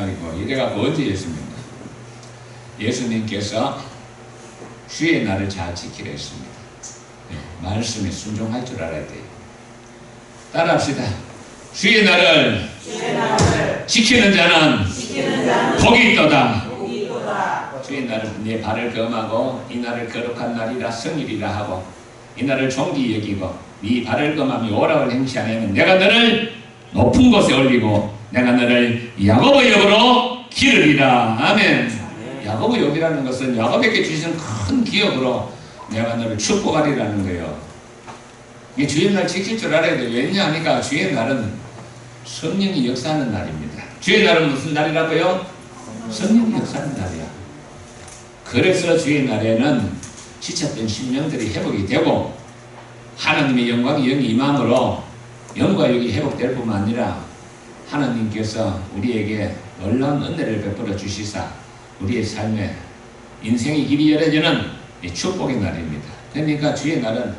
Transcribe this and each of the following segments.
날이고 이래가 언제였습니까? 예수님께서 주의 날을 잘 지키려 했습니다. 네, 말씀에 순종할 줄 알아야 돼요. 따라합시다. 주의 날을 지키는 자는 복이 있도다. 주의 날을 내 발을 검하고 이 날을 거룩한 날이라 성일이라 하고 이 날을 존귀히 여기고 네 발을 검하며 오락을 행시하면 내가 너를 높은 곳에 올리고 내가 너를 야곱의 엽으로 기르리라. 아멘. 야곱의 엽이라는 것은 야곱에게 주신 큰 기업으로 내가 너를 축복하리라는 거예요. 이 주의 날 지킬 줄 알아야 돼요. 왜냐하니까 주의 날은 성령이 역사하는 날입니다. 주의 날은 무슨 날이라고요? 성령이 역사하는 날이야. 그래서 주의 날에는 지쳤던 심령들이 회복이 되고 하나님의 영광이 영이 임함으로 영과 육이 회복될 뿐만 아니라 하나님께서 우리에게 놀라운 은혜를 베풀어 주시사 우리의 삶에 인생의 길이 열어지는 축복의 날입니다. 그러니까 주의 날은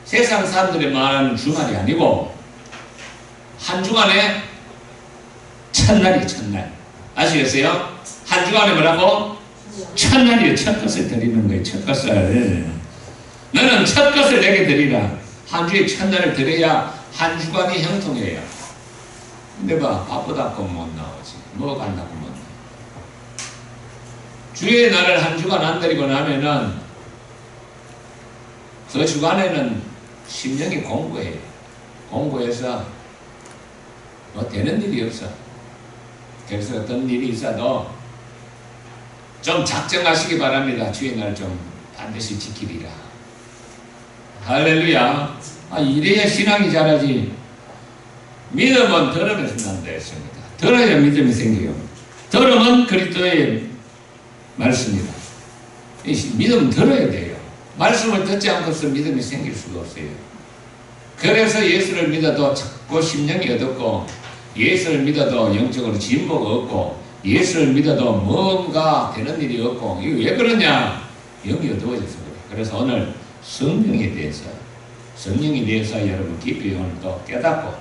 세상 사람들이 말하는 주말이 아니고 한 주간에 첫날이 첫날. 아시겠어요? 한 주간에 뭐라고? 첫날이요. 첫 것을 드리는 거예요. 첫 것을. 너는 첫 것을 내게 드리라. 한 주의 첫날을 드려야 한 주간이 형통해요. 근데 봐, 바쁘다고 못 나오지. 뭐가 안 나고 못 나와. 주의 날을 한 주간 안 드리고 나면은 그 주간에는 심령이 공부해요. 공부해서 뭐 되는 일이 없어. 그래서 어떤 일이 있어도 좀 작정하시기 바랍니다. 주의 날 좀 반드시 지키리라. 할렐루야. 이래야 신앙이 자라지. 믿음은 들음에서 난다 했습니다. 들어야 믿음이 생겨요. 들음은 그리스도의 말씀이다. 믿음은 들어야 돼요. 말씀을 듣지 않고서 믿음이 생길 수가 없어요. 그래서 예수를 믿어도 자꾸 심령이 어둡고 예수를 믿어도 영적으로 진보가 없고 예수를 믿어도 뭔가 되는 일이 없고 이거 왜 그러냐? 영이 어두워져서 그래요. 그래서 오늘 성령에 대해서 여러분 깊이 오늘 또 깨닫고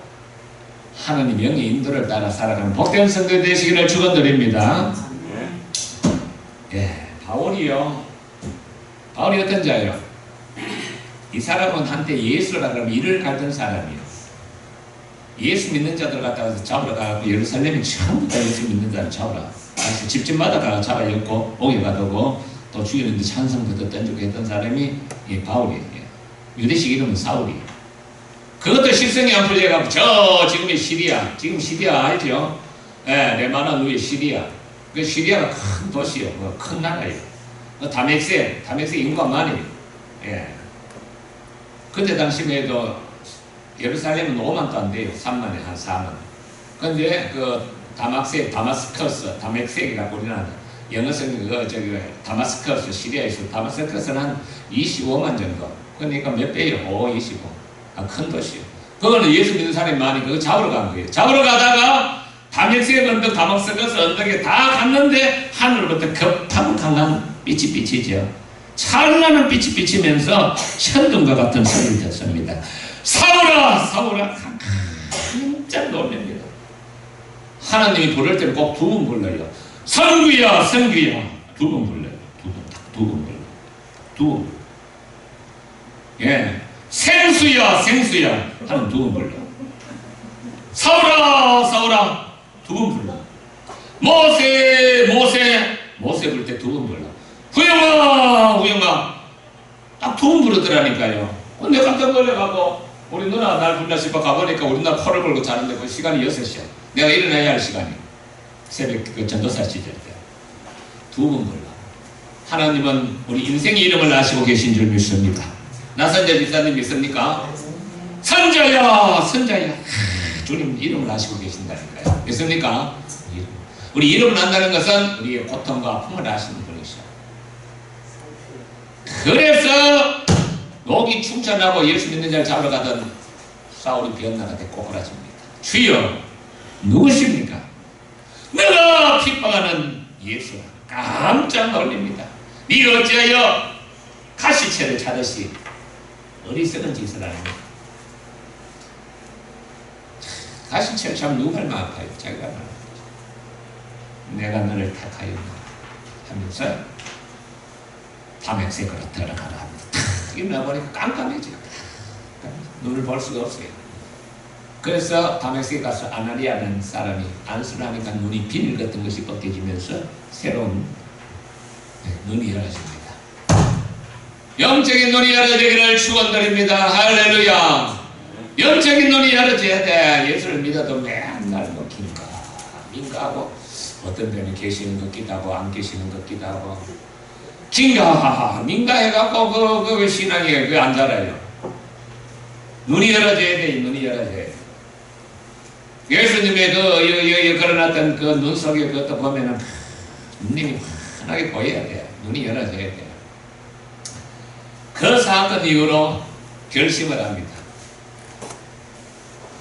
하나님 영의 인도를 따라 살아가는 복된 성도 되시기를 축원드립니다. 예, 바울이 어떤 자예요? 이 사람은 한때 예수라 그러면 이를 갈던 사람이에요. 예수 믿는 자들 갖다가 잡으러 가고 예루살렘에 전부 다 예수 믿는 자를 잡으러 집집마다 가서 잡아였고 옥에 가두고 또 죽이는데 찬성도 던지고 했던 사람이 바울이에요. 유대식 이름은 사울이에요. 그것도 실성이 안 풀려가지고 지금 시리아 알죠? 예, 레바논 위에 시리아. 그 시리아가 큰 도시예요. 큰 나라예요. 다메섹 인구가 많이. 예. 그때 당시에도 예루살렘은 5만도 안 돼요. 3만에 한 4만. 근데 다메섹이라고 우리나라 영어성 다마스커스 시리아에서 다마스커스는 한 25만 정도. 그러니까 몇 배예요? 5, 25. 큰 도시예요. 그거는 예수 믿는 사람이 많이 그거 잡으러 간 거예요. 잡으러 가다가 다메섹 언덕, 다마스커스 언덕에 다 갔는데 하늘로부터 급하고 강한 빛이 비치죠. 찬란한 빛이 비치면서 천둥과 같은 소리를 듣습니다. 사울아, 사울아, 깜짝 놀랍니다. 하나님이 부를 때는 꼭 두 번 불러요. 성규야, 성규야. 두 번 불러요. 두 번 불러요. 두 번. 예. 생수야, 생수야. 하는 두 번 불러. 사울아, 사울아. 두 번 불러. 모세, 모세. 모세 부를 때 두 번 불러. 후영아, 후영아. 딱 두 번 부르더라니까요. 내가 깜짝 놀래가고 우리 누나 날 불러 싶어 가보니까 우리 누나 코를 걸고 자는데 그 시간이 6시야. 내가 일어나야 할 시간이. 새벽 그 전도사 시절 때. 두 번 불러. 하나님은 우리 인생의 이름을 아시고 계신 줄 믿습니다. 나선재 집사님 믿습니까? 선자야, 선자야. 주님 이름을 아시고 계신다니까요. 믿습니까? 우리 이름을 안다는 것은 우리의 고통과 아픔을 아시는 분이시죠. 그래서 녹이 충천하고 예수 믿는 자를 잡으러 가던 사울이 변나한테 꼬꾸라집니다. 주여, 누구십니까? 내가 핍박하는 예수라. 깜짝 놀랍니다. 네가 어찌하여 가시채를 차듯이 어리석은 짓을 하는가? 가시채를 차면 누가 얼마나 아파요? 자기가 얼마나 아파요? 내가 너를 택하였노라 하면서 다메섹으로 들어가라 합니다. 탁 일어나보니까 깜깜해져요. 눈을 볼 수가 없어요. 그래서 다메섹에 가서 아나니아라는 사람이 안수를 하니까 눈이 비늘 같은 것이 벗겨지면서 새로운 눈이 열어집니다. 영적인 눈이 열어지기를 축원드립니다. 할렐루야. 영적인 눈이 열어져야 돼. 예수를 믿어도 맨날 뭐 긴가하고 어떤 데는 계시는 것 같기도 하고 안 계시는 것 같기도 하고 민가해갖고 그 신앙이 그 안 자라요. 눈이 열어져야 돼. 눈이 열어져야 돼. 예수님의 그 걸어놨던 그 눈 속에 그것도 보면은 눈이 환하게 보여야 돼. 눈이 열어져야 돼. 그 사건 이후로 결심을 합니다.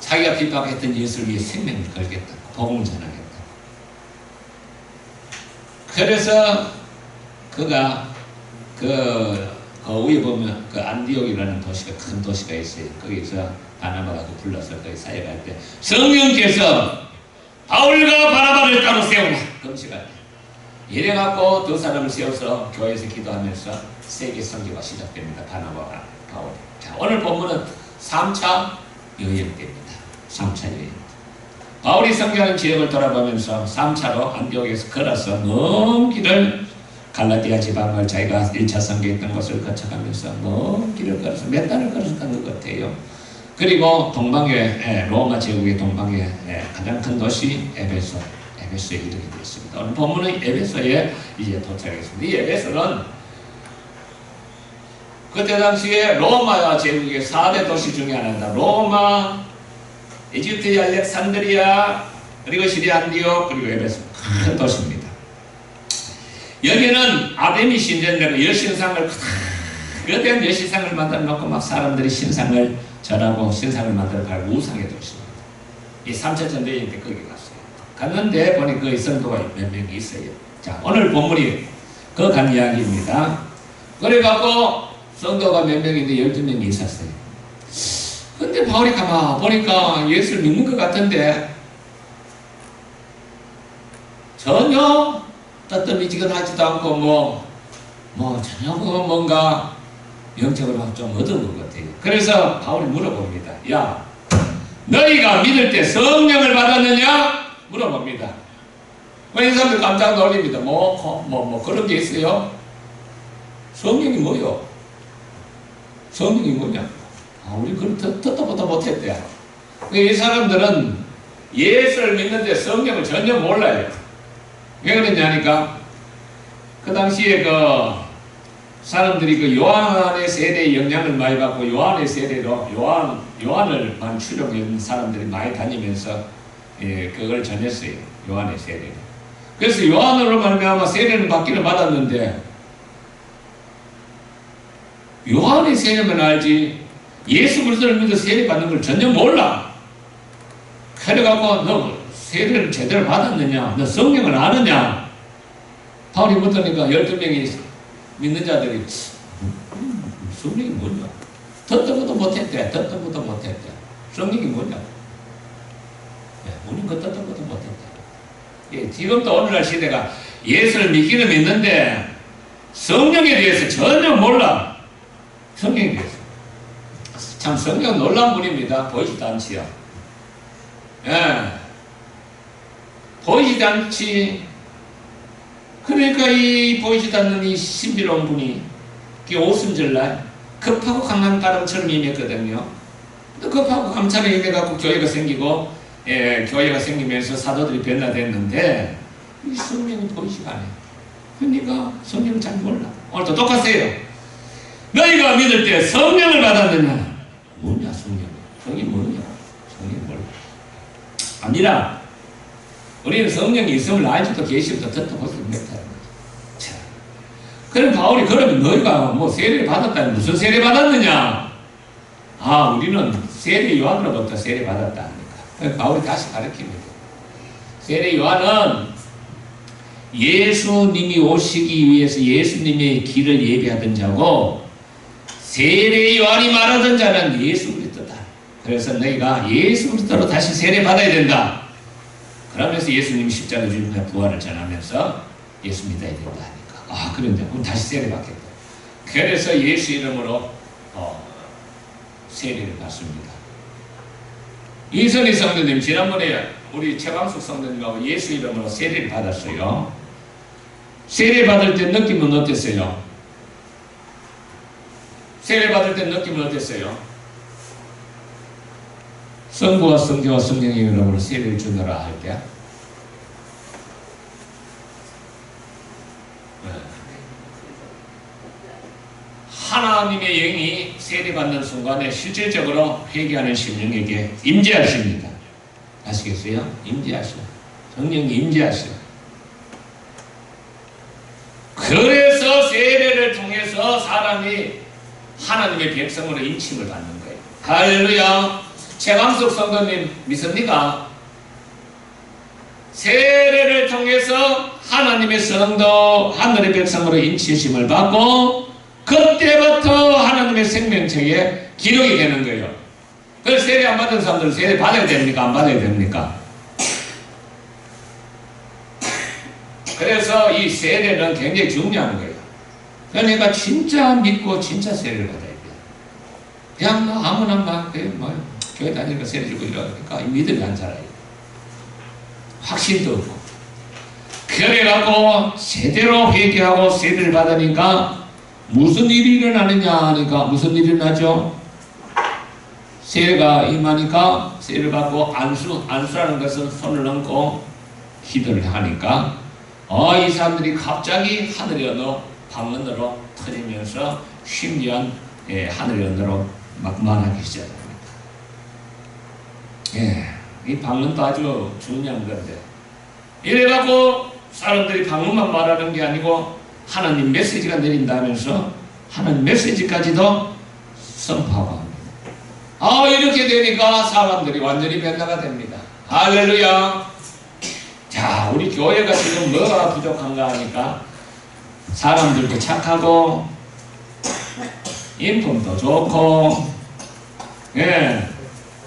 자기가 핍박했던 예수를 위해 생명을 걸겠다. 복음을 전하겠다. 그래서 그가 그 위에 보면 그 안디옥이라는 도시가 큰 도시가 있어요. 거기서 바나바가 불러서 거기 사역할 때 성령께서 바울과 바나바를 따로 세우라 금식할 때 이래갖고 두 사람을 세워서 교회에서 기도하면서 세계 선교가 시작됩니다. 바나바와 바울. 자, 오늘 본문은 3차 여행 때입니다. 3차 여행. 바울이 선교하는 지역을 돌아보면서 3차로 안디옥에서 걸어서 먼 길을 갈라디아 지방을 자기가 1차 선교했던 곳을 거쳐가면서 먼 길을 걸어서 몇 달을 걸어서 간 것 같아요. 그리고 동방의 로마 제국의 동방의 가장 큰 도시 에베소에 이르게 되었습니다. 오늘 본문은 에베소에 이제 도착했습니다. 이 에베소는 그때 당시에 로마 제국의 4대 도시 중에 하나입니다. 로마, 이집트의 알렉산드리아, 그리고 시리아 안디옥, 그리고 에베소 큰 도시입니다. 여기는 아데미 신전이라고 여신상을 거대한 여신상을 만들어 놓고 막 사람들이 신상을 절하고 신상을 만들어 팔고 우상의 도시입니다. 이 3차 전쟁 때 거기 갔어요. 갔는데 보니 그 성도가 몇 명이 있어요. 자, 오늘 본문이 그 간 이야기입니다. 그래갖고 성도가 몇 명인데 12명이 있었어요. 근데 바울이 가만 보니까 예수를 믿는 것 같은데 전혀 뜨뜻미지근하지도 않고 전혀 뭔가 영적으로 좀 얻은 것 같아요. 그래서 바울이 물어봅니다. 야, 너희가 믿을 때 성령을 받았느냐? 물어봅니다. 이 사람들 깜짝 놀립니다. 그런 게 있어요? 성령이 뭐요? 성령이 뭐냐? 우리 그걸 듣도 보도 못했대. 이 사람들은 예수를 믿는데 성령을 전혀 몰라요. 왜 그러냐니까 그 당시에 그 사람들이 그 요한의 세대의 영향을 많이 받고 요한의 세대로 요한을만 추종했는 사람들이 많이 다니면서 그걸 전했어요. 요한의 세대로. 그래서 요한으로 말미암아 세례는 받기를 받았는데 요한의 세례만 알지 예수 그리스도를 믿어 세례 받는 걸 전혀 몰라. 그래갖고 너 세례를 제대로 받았느냐? 너 성령을 아느냐? 바울이 묻으니까 12명이 믿는 자들이 성령이 뭐냐? 듣도 보도 못했대. 성령이 뭐냐? 우리는 그 듣도 보도 못했대. 지금도 오늘날 시대가 예수를 믿기는 믿는데 성령에 대해서 전혀 몰라. 성령에 대해서. 참 성령은 놀라운 분입니다. 보이지도 않지요. 보이지도 않지. 그러니까 이 보이지도 않는 이 신비로운 분이 오순절날 급하고 강한 바람처럼 임했거든요. 급하고 강처럼 임해갖고 교회가 생기고 교회가 생기면서 사도들이 변화됐는데 이 성령이 보이지가 않아요. 그러니까 성령을 잘 몰라. 오늘도 똑같아요. 너희가 믿을 때 성령을 받았느냐? 뭐냐 성령? 성령이 뭐냐? 성령이 몰라. 아니라 우리는 성령이 있음을 알지도 계시부터 듣도 보지도 못하는 거죠. 자, 그럼 바울이 그러면 너희가 세례를 받았다니 무슨 세례 받았느냐? 우리는 세례 요한으로부터 세례 받았다 하니까 바울이 다시 가르칩니다. 세례 요한은 예수님이 오시기 위해서 예수님의 길을 예비하던 자고 세례 요한이 말하던 자는 예수 그리스도다. 그래서 너희가 예수 그리스도로 다시 세례 받아야 된다. 그러면서 예수님이 십자가 주님의 부활을 전하면서 예수 믿어야 된다 하니까 그런데 그럼 다시 세례 받겠다. 그래서 예수 이름으로 세례를 받습니다. 이선희 성도님 지난번에 우리 최광숙 성도님하고 예수 이름으로 세례를 받았어요. 세례 받을 때 느낌은 어땠어요? 세례 받을 때 느낌은 어땠어요? 성부와 성자와 성령의 이름으로 세례를 주노라 할 때 하나님의 영이 세례받는 순간에 실질적으로 회개하는 심령에게 임재하십니다. 아시겠어요? 임재하셔. 성령이 임재하셔. 그래서 세례를 통해서 사람이 하나님의 백성으로 인침을 받는 거예요. 할렐루야. 최광숙 성도님 믿습니까? 세례를 통해서 하나님의 성도 하늘의 백성으로 인치심을 받고 그때부터 하나님의 생명책에 기록이 되는 거예요. 그래서 세례 안 받은 사람들은 세례 받아야 됩니까? 안 받아야 됩니까? 그래서 이 세례는 굉장히 중요한 거예요. 그러니까 진짜 믿고 진짜 세례를 받아야 돼요. 그냥 아무나 교회 다니니까 세례 주고 이러니까 믿음이 안 자라요. 확신도 없고. 그래갖고 제대로 회개하고 세례를 받으니까 무슨 일이 일어나느냐 하니까 무슨 일이 일어나죠? 세례가 임하니까 세례를 받고 안수라는 것은 손을 얹고 기도를 하니까 이 사람들이 갑자기 하늘의 언어 방언으로 터지면서 신기한 하늘의 언어로 막 말하기 시작합니다. 이 방언도 아주 중요한 건데 이래갖고 사람들이 방언만 말하는 게 아니고 하나님 메시지가 내린다면서 하나님 메시지까지도 선포하고 합니다. 이렇게 되니까 사람들이 완전히 변화가 됩니다. 할렐루야. 자, 우리 교회가 지금 뭐가 부족한가 하니까 사람들도 착하고 인품도 좋고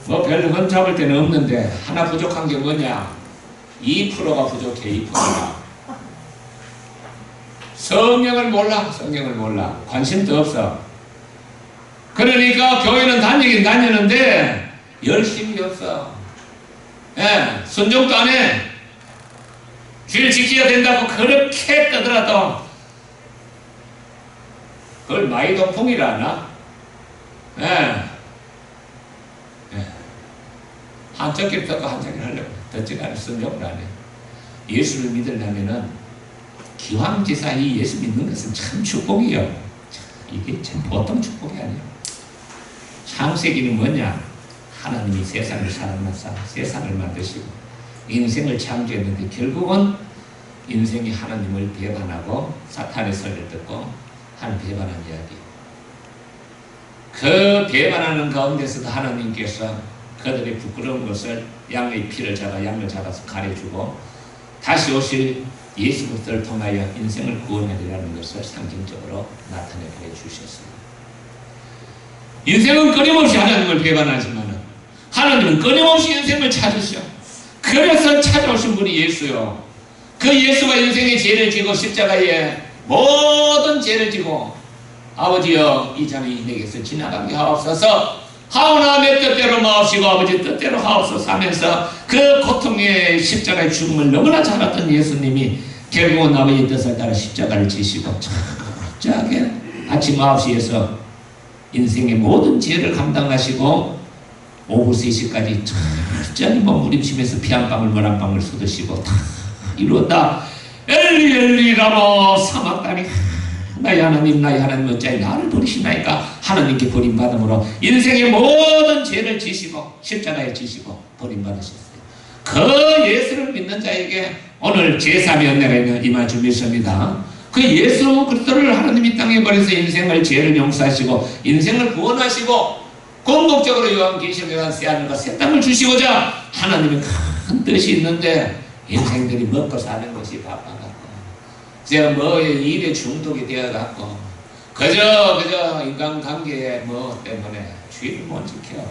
별로 흠잡을 데는 없는데 하나 부족한 게 뭐냐? 2%가 부족해. 2%가 성령을 몰라. 관심도 없어. 그러니까 교회는 다니긴 다니는데 열심이 없어. 순종도 안 해. 주일 지켜야 된다고 그렇게 떠들어도 그걸 마이동풍이라 하나? 한쪽길 펴고 한쪽길 하려고 듣지가 않아. 순종을 안 해. 예수를 믿으려면은 기왕지사 이 예수 믿는 것은 참 축복이요. 이게 참 보통 축복이 아니에요. 창세기는 뭐냐? 하나님이 세상을 세상을 만드시고 인생을 창조했는데 결국은 인생이 하나님을 배반하고 사탄의 설을 듣고 하나님 배반한 이야기. 그 배반하는 가운데서도 하나님께서 그들의 부끄러운 것을 양의 피를 양을 잡아서 가려주고 다시 오실 예수 그리스도를 통하여 인생을 구원하리라는 것을 상징적으로 나타내게 해주셨습니다. 인생은 끊임없이 하나님을 배반하지만 하나님은 끊임없이 인생을 찾으셔. 그래서 찾아오신 분이 예수요. 그 예수가 인생의 죄를 지고 십자가에 모든 죄를 지고 아버지여 이 잔이 내게서 지나가게 하옵소서 하오나 내 뜻대로 마옵시고 아버지 뜻대로 하옵소서 하면서 그 고통의 십자가의 죽음을 너무나 잘했던 예수님이 결국은 아버지의 뜻을 따라 십자가를 지시고 철저하게 아침 9시에서 인생의 모든 죄를 감당하시고 오후 3시까지 철저히 몸부림치면서 피 한 방울 물 한 방울 쏟으시고 다 이루었다. 엘리 엘리 라마 사막다니 나의 하나님 어찌하여 나를 버리시나이까. 하나님께 버림받음으로 인생의 모든 죄를 지시고 십자가에 지시고 버림받으셨어요. 그 예수를 믿는 자에게 오늘 제3의 은혜가 임할 줄 믿습니다. 그 예수 그리스도를 하나님이 땅에 버려서 인생을 죄를 용서하시고 인생을 구원하시고 궁극적으로 요한계시록에 대한 새하늘과 새 땅을 주시고자 하나님의 큰 뜻이 있는데 인생들이 먹고 사는 것이 바빠갖고 제가 일에 중독이 되어갖고 그저 인간관계에 때문에 주의를 못 지켜.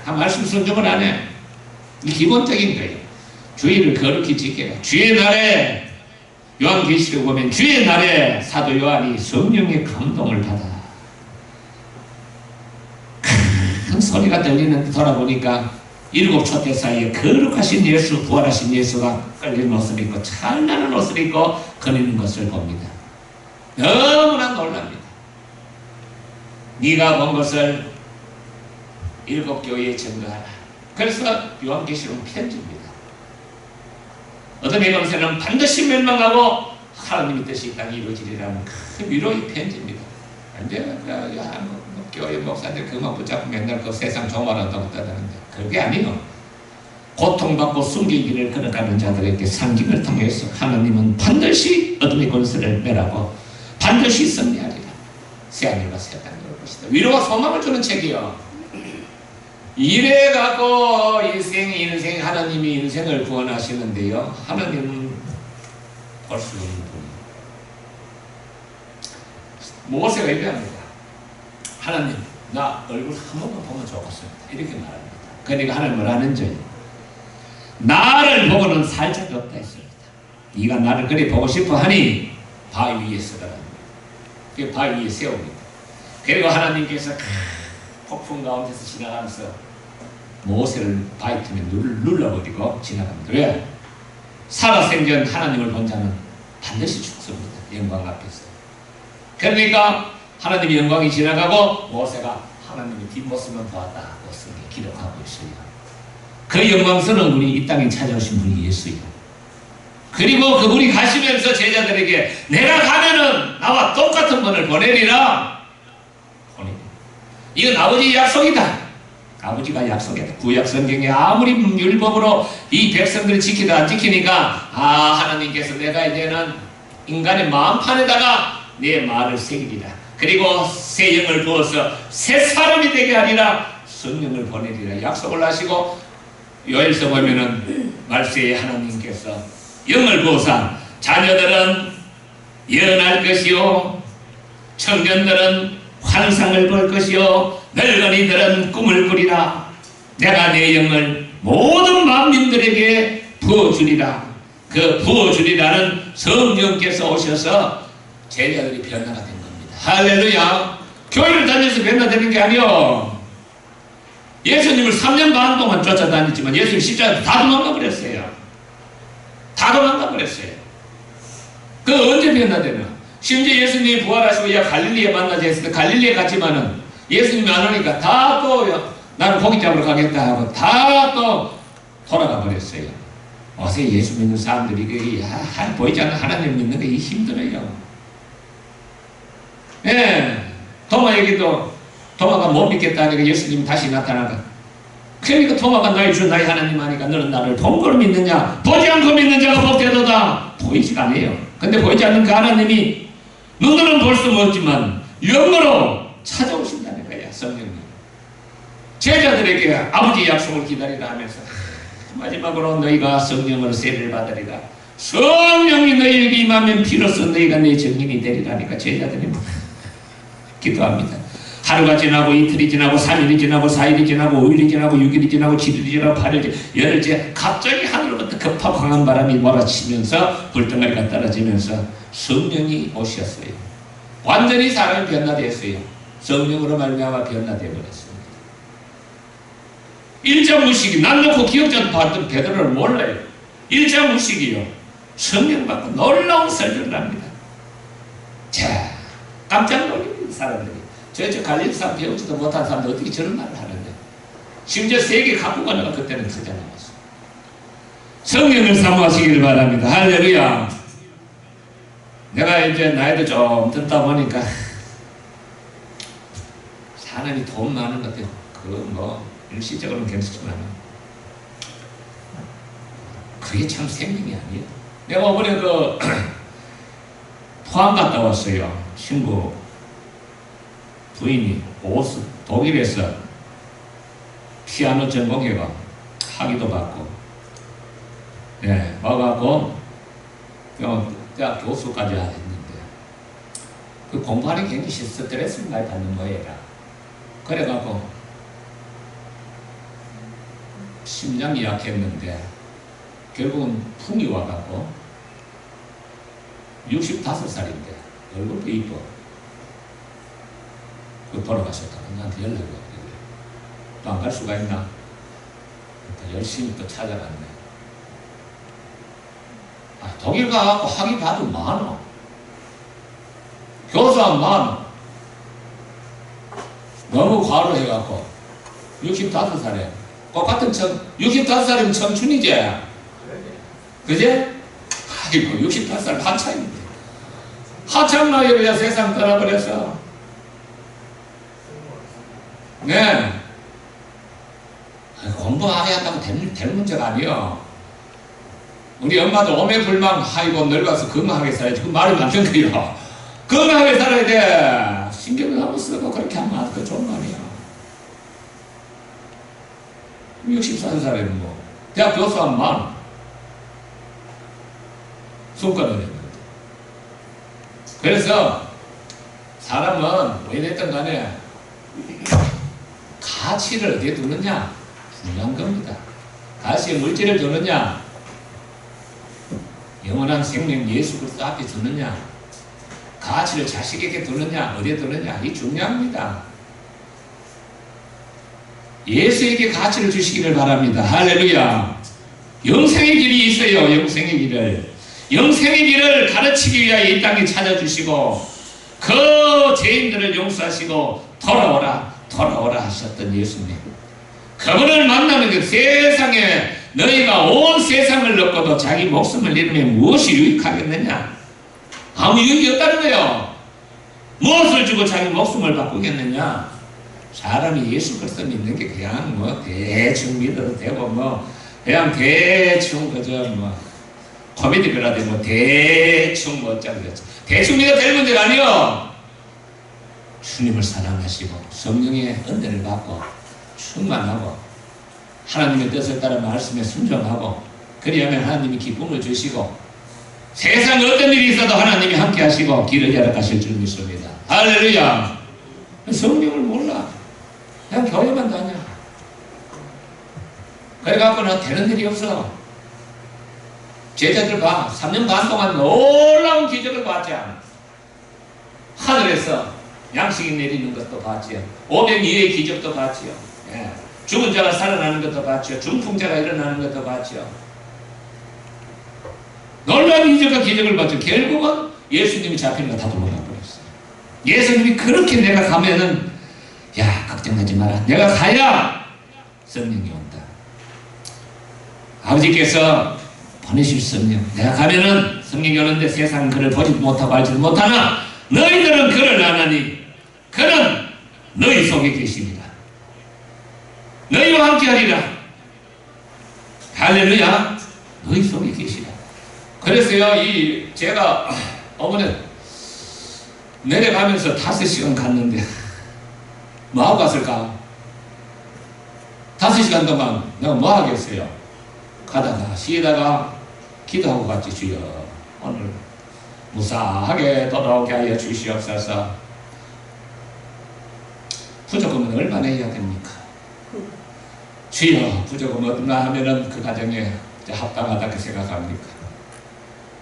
한 말씀 순종을 안 해. 이 기본적인 거예요. 주의를 거룩히 지켜라. 주의 날에 요한계시록 보면 주의 날에 사도 요한이 성령의 감동을 받아 큰 소리가 들리는데 돌아보니까 7 촛대 사이에 거룩하신 예수, 부활하신 예수가 끌린 옷을 입고 찬란한 옷을 입고 거리는 것을 봅니다. 너무나 놀랍니다. 네가 본 것을 7 교회에 증거하라. 그래서 요한계시록은 편지입니다. 어떤 예언서는 반드시 멸망하고 하나님의 뜻이 이 땅에 이루어지리라는 큰 위로의 편지입니다. 근데 교회 목사들 그만 붙잡고 맨날 그 세상 종말한다고 떠드는데 그게 아니에요. 고통받고 숨기기를 걸어가는 자들에게 상징을 통해서 하나님은 반드시 어둠의 권세를 멸하고 반드시 승리하리라. 새하늘과 새 땅을 것이다. 위로와 소망을 주는 책이요. 이래갖고 인생 하나님이 인생을 구원하시는데요. 하나님은 볼 수 없는 분. 모세가 얘기합니다. 하나님, 나 얼굴 한 번만 보면 좋겠습니다. 이렇게 말합니다. 그러니까 하나님을 아는지 나를 보고는 살 적이 없다 했습니다. 네가 나를 그리 보고 싶어 하니 바위 위에 서라는 거예요. 그 바위 위에 세웁니다. 그리고 하나님께서 폭풍 가운데서 지나가면서 모세를 바위 틈에 눌러버리고 지나갑니다. 왜? 살아생전 하나님을 본 자는 반드시 죽습니다. 영광 앞에서. 그러니까 하나님의 영광이 지나가고 모세가 하나님의 뒷모습만 보았다고 쓰게 기록하고 있어요. 그 영광스러운 분이 이 땅에 찾아오신 분이 예수예요. 그리고 그분이 가시면서 제자들에게 내가 가면은 나와 똑같은 분을 보내리라. 이건 아버지의 약속이다. 아버지가 약속했다. 구약 성경에 아무리 율법으로 이 백성들을 지키다 안 지키니까 하나님께서 내가 이제는 인간의 마음판에다가 내 말을 새기리라. 그리고 새 영을 부어서 새 사람이 되게 하리라. 성령을 보내리라 약속을 하시고 요엘서 보면은 말세에 하나님께서 영을 부어서 자녀들은 예언할 것이요 청년들은 환상을 볼 것이요 늙은이들은 꿈을 꾸리라. 내가 내 영을 모든 만민들에게 부어주리라. 그 부어주리라는 성령께서 오셔서 제자들이 변화가 된 겁니다. 할렐루야. 교회를 다녀서 변화되는 게 아니요. 예수님을 3년 반 동안 쫓아다녔지만 예수님 십자가에 다 도망가 버렸어요. 다 도망가 버렸어요. 그 언제 변화되나? 심지어 예수님이 부활하시고 야 갈릴리에 만나자 했을 때 갈릴리에 갔지만은 예수님이 안 오니까 다 또 나는 고기 잡으러 가겠다 하고 다 또 돌아가 버렸어요. 어서 예수 믿는 사람들이 보이지 않는 하나님 믿는 게 힘들어요. 예. 도마에게도 도마가 못 믿겠다 하니까 예수님이 다시 나타나가. 그러니까 도마가 나의 주 나의 하나님 하니까 너는 나를 본 걸 믿느냐? 보지 않고 믿는 자가 복되도다. 보이지가 않아요. 근데 보이지 않는 그 하나님이 눈으로는 볼 수 없지만 영으로 찾아오신다는 거야. 성령님. 제자들에게 아버지 약속을 기다리라 하면서 마지막으로 너희가 성령으로 세례를 받으리라. 성령이 너희에게 임하면 비로소 너희가 내 증인이 되리라니까 제자들이 기도합니다. 하루가 지나고 이틀이 지나고 3일이 지나고 4일이 지나고 5일이 지나고 6일이 지나고 7일이 지나고 8일이 열흘째 갑자기 하늘로부터 급하고 강한 바람이 몰아치면서 불덩어리가 떨어지면서 성령이 오셨어요. 완전히 사람이 변화되었어요. 성령으로 말미암아 변화되어 버렸습니다. 일자무식이 난 놓고 기억자도 봤던 베드로를 몰라요. 일자무식이요. 성령 받고 놀라운 설교를 합니다. 자, 깜짝 놀랍니다. 사람들이. 저 갈릴리 사람 배우지도 못한 사람들 어떻게 저런 말을 하는데 심지어 세계 각국언어가 그때는 터져 나왔어. 성령을 사모하시기를 바랍니다. 할렐루야. 내가 이제 나이도 좀 듣다 보니까 사람이 돈 많은 것 같아요. 일시적으로는 괜찮지만 그게 참 생명이 아니에요. 내가 이번에 포항 갔다 왔어요. 친구 부인이 독일에서 피아노 전공해가 학위도 받고 와갖고 대학 교수까지 했는데 그 공부하는 게 굉장히 스트레스를 많이 받는 모양이라 그래갖고 심장이 약했는데 결국은 풍이 와갖고 65살인데 얼굴도 이뻐. 그 돌아가셨다고 나한테 연락이 왔거든요. 또 안 갈 수가 있나? 또 열심히 또 찾아갔네. 독일 가갖고 학위 받으면 많어. 교수한 많어. 너무 과로해갖고 65살에 똑같은 65살이면 청춘이지. 그제? 아이고 65살 한창인데 한창 나이로 세상 떠나버렸어. 네. 공부 안 해야 한다고 될 문제가 아니요. 우리 엄마도 오매불망 아이고 늙어서 건강하게 살아야지. 그 말이 맞는 거요. 건강하게 살아야 돼. 신경을 한번 쓰고 그렇게 하면 그 좋은 말이야. 64살에는 뭐 대학 교수하면 많아. 손가락을 했는데. 그래서 사람은 왜 됐든 간에 가치를 어디에 두느냐 중요한 겁니다. 가치에 물질을 두느냐 영원한 생명 예수 그리스도 앞에 두느냐 가치를 자식에게 두느냐 어디에 두느냐 이 중요합니다. 예수에게 가치를 주시기를 바랍니다. 할렐루야. 영생의 길이 있어요. 영생의 길을. 영생의 길을 가르치기 위하여 이 땅에 찾아주시고 그 죄인들을 용서하시고 돌아오라 돌아오라 하셨던 예수님. 그분을 만나는 그 세상에 너희가 온 세상을 넣고도 자기 목숨을 잃으면 무엇이 유익하겠느냐? 아무 유익이 없다는 거예요. 무엇을 주고 자기 목숨을 바꾸겠느냐? 사람이 예수 그리스도 믿는 게 그냥 뭐 대충 믿어도 되고 뭐 그냥 대충 그저 뭐 코미디 그라데 뭐 대충 뭐 어쩌고 대충 믿어도 될 문제가 아니요. 주님을 사랑하시고 성령의 은혜를 받고 충만하고 하나님의 뜻을 따라 말씀에 순종하고 그리하면 하나님이 기쁨을 주시고 세상 어떤 일이 있어도 하나님이 함께 하시고 길을 열어가실 줄 믿습니다. 할렐루야. 성령을 몰라. 그냥 교회만 다녀. 그래갖고는 되는 일이 없어. 제자들 봐. 3년 반 동안 놀라운 기적을 봤지 않아. 하늘에서 양식이 내리는 것도 봤지요. 500이의 기적도 봤지요. 예. 죽은 자가 살아나는 것도 봤지요. 중풍자가 일어나는 것도 봤지요. 놀라운 이적과 기적을 봤죠. 결국은 예수님이 잡히는 거 다 도망가 버렸어요. 예수님이 그렇게 내가 가면은 야 걱정하지 마라. 내가 가야 성령이 온다. 아버지께서 보내실 성령. 내가 가면은 성령이 오는데 세상은 그를 보지 못하고 알지도 못하나 너희들은 그를 아나니 그는 너희 속에 계십니다. 너희와 함께 하리라. 할렐루야. 너희 속에 계시라. 그래서요 제가 어머니 내려가면서 5시간 갔는데 뭐하고 갔을까? 5시간 동안 내가 뭐 하겠어요? 가다가 쉬다가 기도하고 갔지. 주여 오늘 무사하게 돌아오게 하여 주시옵소서. 부족금은 얼마나 해야 됩니까? 주여 부족금 얼마 하면은 그 가정에 합당하다고 생각합니까?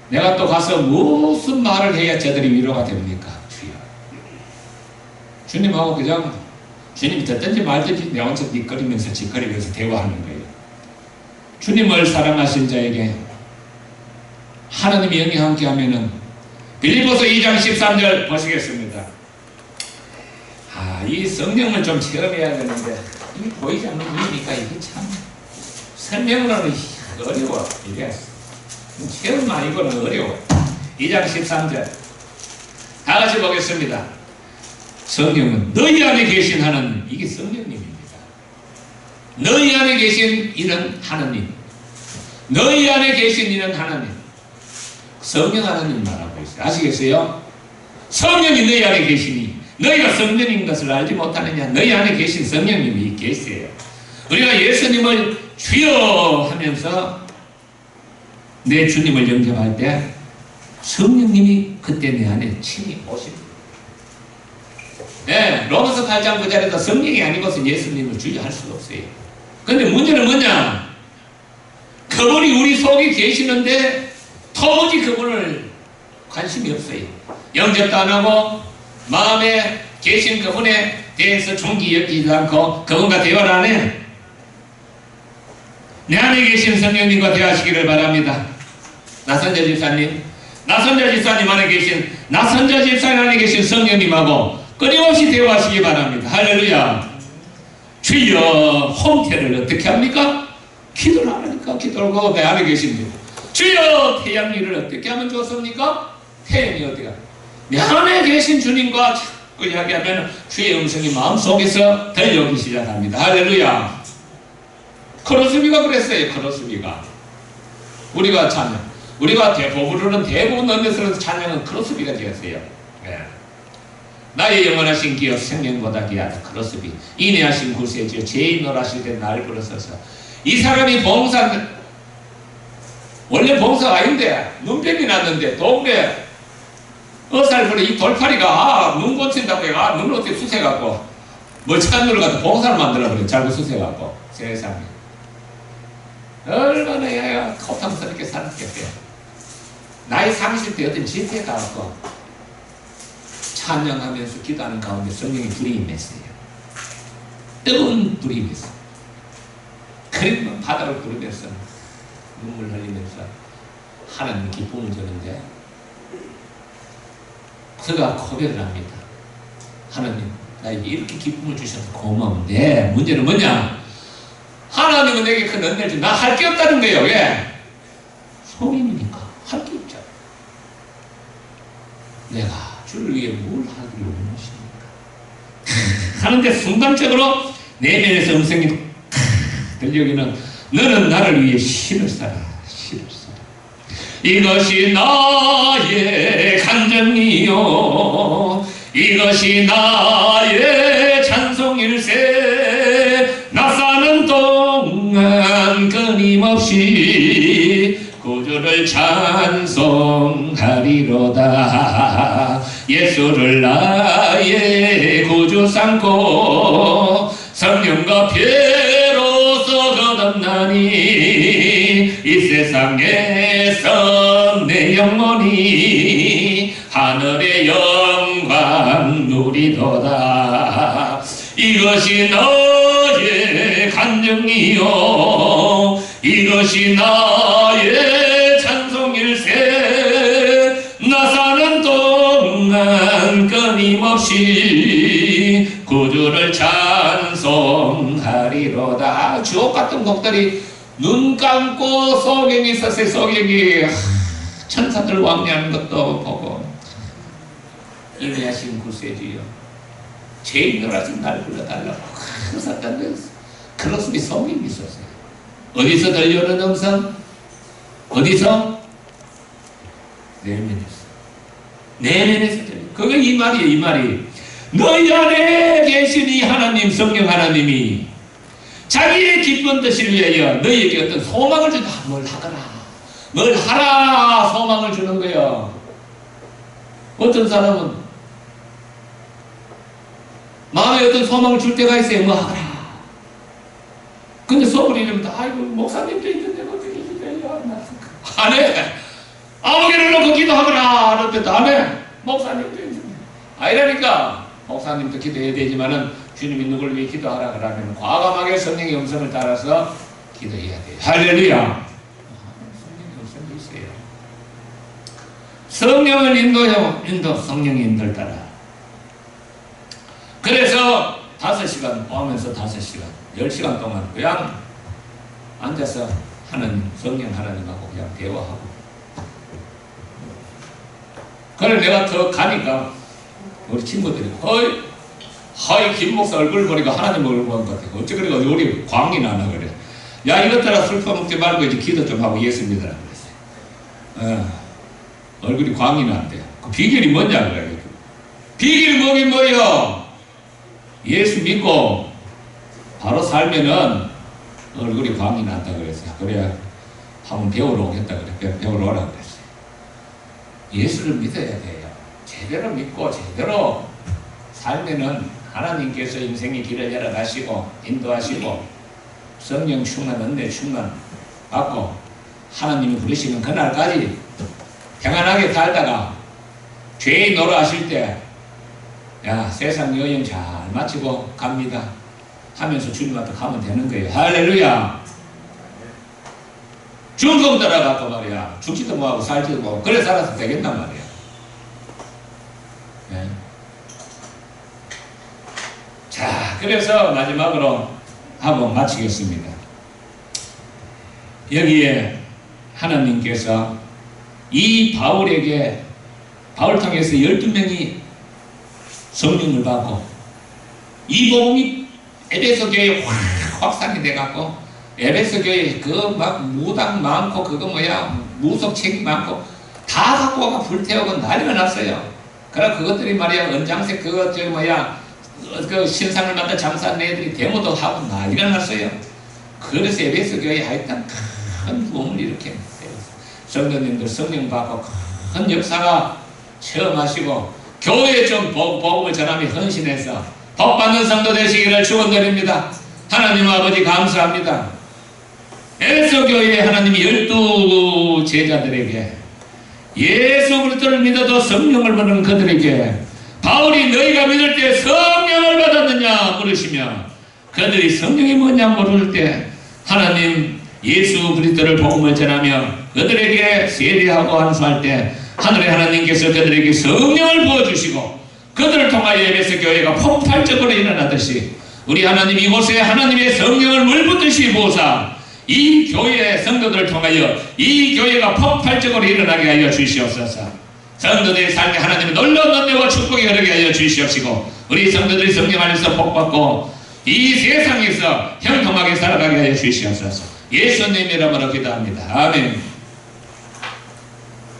내가 또 가서 무슨 말을 해야 저들이 위로가 됩니까? 주여. 주님하고 그냥 주님이 듣든지 말든지 내 혼자 뒷거리면서 짓거리면서 대화하는 거예요. 주님을 사랑하신 자에게 하나님이 영이 함께 하면은 빌립보서 2장 13절 보시겠습니다. 이 성령을 좀 체험해야 되는데 이 보이지 않는 일이니까 이게 참 설명으로는 어려워. 이게 체험만 이거는 어려워. 2장 13절 다 같이 보겠습니다. 성령은 너희 안에 계신 하나님. 이게 성령님입니다. 너희 안에 계신 이는 하나님. 너희 안에 계신 이는 하나님. 성령 하나님 말하고 있어요. 아시겠어요? 성령이 너희 안에 계시니 너희가 성령인 것을 알지 못하느냐. 너희 안에 계신 성령님이 계세요. 우리가 예수님을 주여 하면서 내 주님을 영접할 때 성령님이 그때 내 안에 친히 오십니다. 네, 로마서 8장 9절에도 성령이 아니고서 예수님을 주여 할 수가 없어요. 근데 문제는 뭐냐? 그 그분이 우리 속에 계시는데 도무지 그분을 관심이 없어요. 영접도 안 하고 마음에 계신 그분에 대해서 존귀 여기지도 않고 그분과 대화를 안 해. 내 안에 계신 성령님과 대화하시기를 바랍니다. 나선자 집사님 안에 계신 나선자 집사님 안에 계신 성령님하고 끊임없이 대화하시기 바랍니다. 할렐루야. 주여, 홍태를 어떻게 합니까? 기도를 하니까 기도를 하고 내 안에 계십니다. 주여, 태양일을 어떻게 하면 좋습니까? 태양이 어디가? 내 안에 계신 주님과 자꾸 이야기하면 주의 음성이 마음속에서 들려오기 시작합니다. 할렐루야. 크로스비가 그랬어요. 크로스비가 우리가 찬양, 우리가 부르는 대부분 언어에서 찬양은 크로스비가 되었어요. 네. 나의 영원하신 기업 생명보다 귀하다. 크로스비. 인내하신 구세주여 죄인 놀라실 때 날 부르소서. 이 사람이 원래 봉사가 아닌데 눈병이 났는데 동네 어살그래 이 돌파리가 눈 고친다고 해가 눈을 어떻게 쑤세갖고 멀쩡한 눈을 갖다 봉사를 만들어버려. 잘못 쑤세갖고. 세상에 얼마나 얘가 고통스럽게 살았겠어요. 나이 30대 어떤 집회에 가갖고 찬양하면서 기도하는 가운데 성령이 불이 임했어요. 뜨거운 불이 임했어요. 그러면 바닥을 부르면서 눈물 흘리면서 하나님 기쁨을 주는데 그가 고백을 합니다. 하나님, 나에게 이렇게 기쁨을 주셔서 고마운데 문제는 뭐냐? 하나님은 내게 큰 은혜를 주. 나 할 게 없다는 거예요. 왜? 성인이니까 할 게 없잖아. 내가 주를 위해 뭘 하기를 원하십니까? 하는데 순간적으로 내면에서 음성이 들려오기는 너는 나를 위해 신을 쌓아. 이것이 나의 간증이요 이것이 나의 찬송일세. 나 사는 동안 끊임없이 구주를 찬송하리로다. 예수를 나의 구주 삼고 성령과 피로써 거듭나니 이 세상에서 내 영혼이 하늘의 영광 누리도다. 이것이 너의 간증이요 이것이 나의 찬송일세. 나 사는 동안 끊임없이 구주를 찬송하리로다. 주옥같은 곡들이 눈 감고 소경이 있었어요. 소경이 천사들 왕래하는 것도 보고 인내하신 구세주여 죄인을 하신 날 불러달라고 썼던 거였어요. 크로스비 소경이 있었어요. 어디서 들려오는 음성? 어디서? 내면에서 들려. 그게 이 말이에요. 이 말이 너희 안에 계신 이 하나님, 성령 하나님이 자기의 기쁜 뜻을 위하여 너희에게 어떤 소망을 준다. 뭘 하거라, 뭘 하라 소망을 주는 거예요. 어떤 사람은 마음에 어떤 소망을 줄 때가 있어요. 뭐 하거라. 근데 서버리려면 아이고 목사님도 있는데 어떻게 기도해요? 안 해. 아무개를 놓고 기도하거라 그럴 안 해. 목사님도 있는데 아니라니까. 목사님도 기도해야 되지만은 주님이 누구를 위해 기도하라 그러면 과감하게 성령의 음성을 따라서 기도해야 돼요. 할렐루야. 성령의 음성이 있어요. 성령을 인도 성령의 인도를 따라. 그래서 5시간 포함해서 5시간 10시간 동안 그냥 앉아서 하나님, 성령 하나님하고 그냥 대화하고. 그래 내가 더 가니까 우리 친구들이 허이 김 목사 얼굴 보니까 하나님 얼굴 보는 것 같아. 어째 그래 우리 광이 나나 그래. 야 이것들아 술 퍼먹지 말고 이제 기도 좀 하고 예수 믿으라 그랬어요. 얼굴이 광이 난대. 그 비결이 뭐냐 그래. 비결이 뭐긴 뭐요? 예수 믿고 바로 살면은 얼굴이 광이 난다 그랬어요. 그래야 한번 배우러 오겠다 그래. 배우러 오라 그랬어요. 예수를 믿어야 돼요. 제대로 믿고 제대로 살면은 하나님께서 인생의 길을 열어가시고 인도하시고 성령 충만, 은혜 충만 받고 하나님이 부르시는 그날까지 평안하게 살다가 죄의 노릇하실 때, 야, 세상 여행 잘 마치고 갑니다 하면서 주님한테 가면 되는 거예요. 할렐루야. 중성 따라가고 말이야. 죽지도 뭐하고 살지도 뭐하고 그래 살아서 되겠단 말이야. 네. 자, 그래서 마지막으로 한번 마치겠습니다. 여기에 하나님께서 이 바울에게, 바울 통해서 12명이 성령을 받고 이 복음이 에베소 교회에 확산이 돼갖고 에베소 교회에 그 막 무당 많고 그거 뭐야 무속책이 많고 다 갖고 와가 불태우고 난리가 났어요. 그래 그것들이 말이야 은장색 그거 저기 뭐야 그 신상을 만든 장사하는 애들이 데모도 하고 난리가 났어요. 그래서 에베소 교회에 하여튼 큰 부흥을 일으켰어요. 성도님들 성령 받고 큰 역사가 체험하시고 교회에 좀 복음을 전하며 헌신해서 복받는 성도 되시기를 축원드립니다. 하나님 아버지 감사합니다. 에베소 교회에 하나님이 12 제자들에게 예수 그리스도를 믿어도 성령을 받는 그들에게 바울이 너희가 믿을 때 성령을 받았느냐 물으시며 그들이 성령이 뭐냐 물을 때 하나님 예수 그리스도를 복음을 전하며 그들에게 세례하고 안수할 때 하늘의 하나님께서 그들에게 성령을 부어주시고 그들을 통하여 에베소 교회가 폭발적으로 일어나듯이 우리 하나님 이곳에 하나님의 성령을 물붓듯이 부어사 이 교회의 성도들을 통하여 이 교회가 폭발적으로 일어나게 하여 주시옵소서. 성도들의 삶에 하나님의 놀라운 은혜와 축복이 흐르게 하여 주시옵시고 우리 성도들이 성령 안에서 복받고 이 세상에서 형통하게 살아가게 하여 주시옵소서. 예수님 이름으로 기도합니다. 아멘.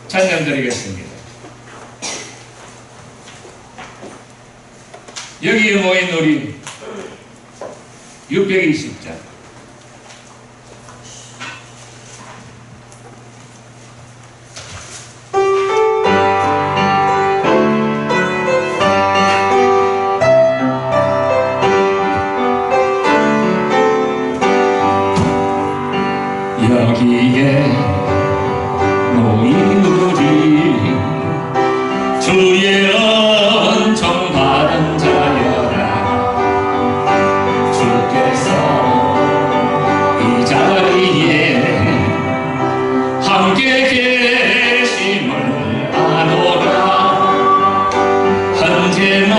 찬양 드리겠습니다. 여기 모인 우리 620장 여기에 모인 우리 주의 은총 받은 자여라. 주께서 이 자리에 함께 계심을 아노라. 언제나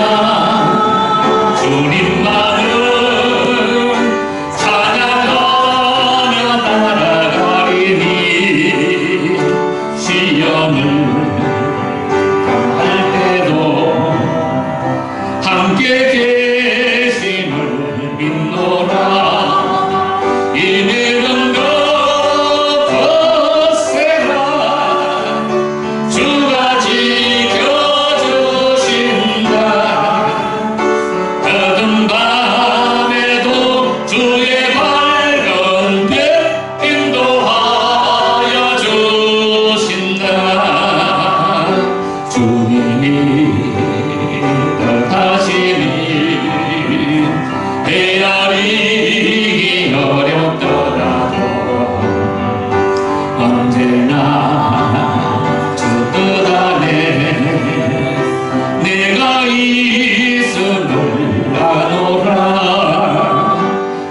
주님만을 찬양하며 따라가리니 시험을 함께 계심을 믿노라. 이내는 더 거세라. 주가 지켜주신다. 어두운 밤에도 주의 밝은 빛 인도하여 주신다. 주님이 헤아리기 어렵더라도 언제나 주 뜻 안에 내가 있음을 아노라.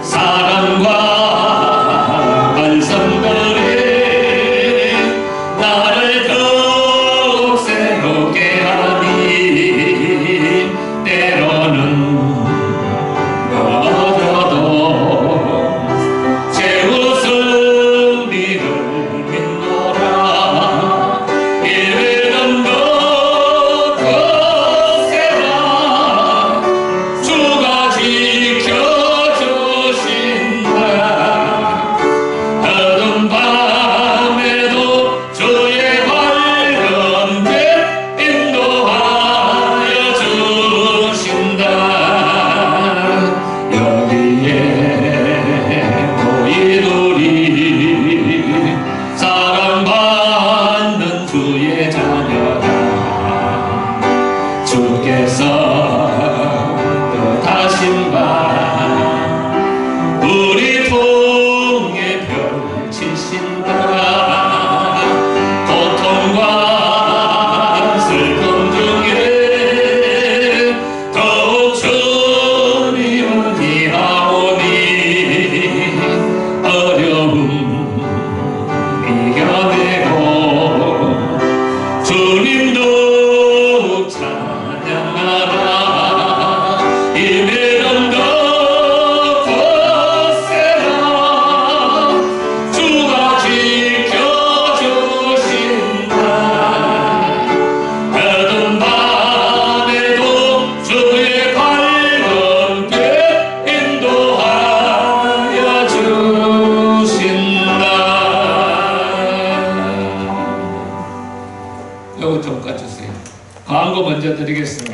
사랑과 말씀들이 나를 더욱 새롭게 하니 때로는 우리 통에 펼치신다. 드리겠습니다.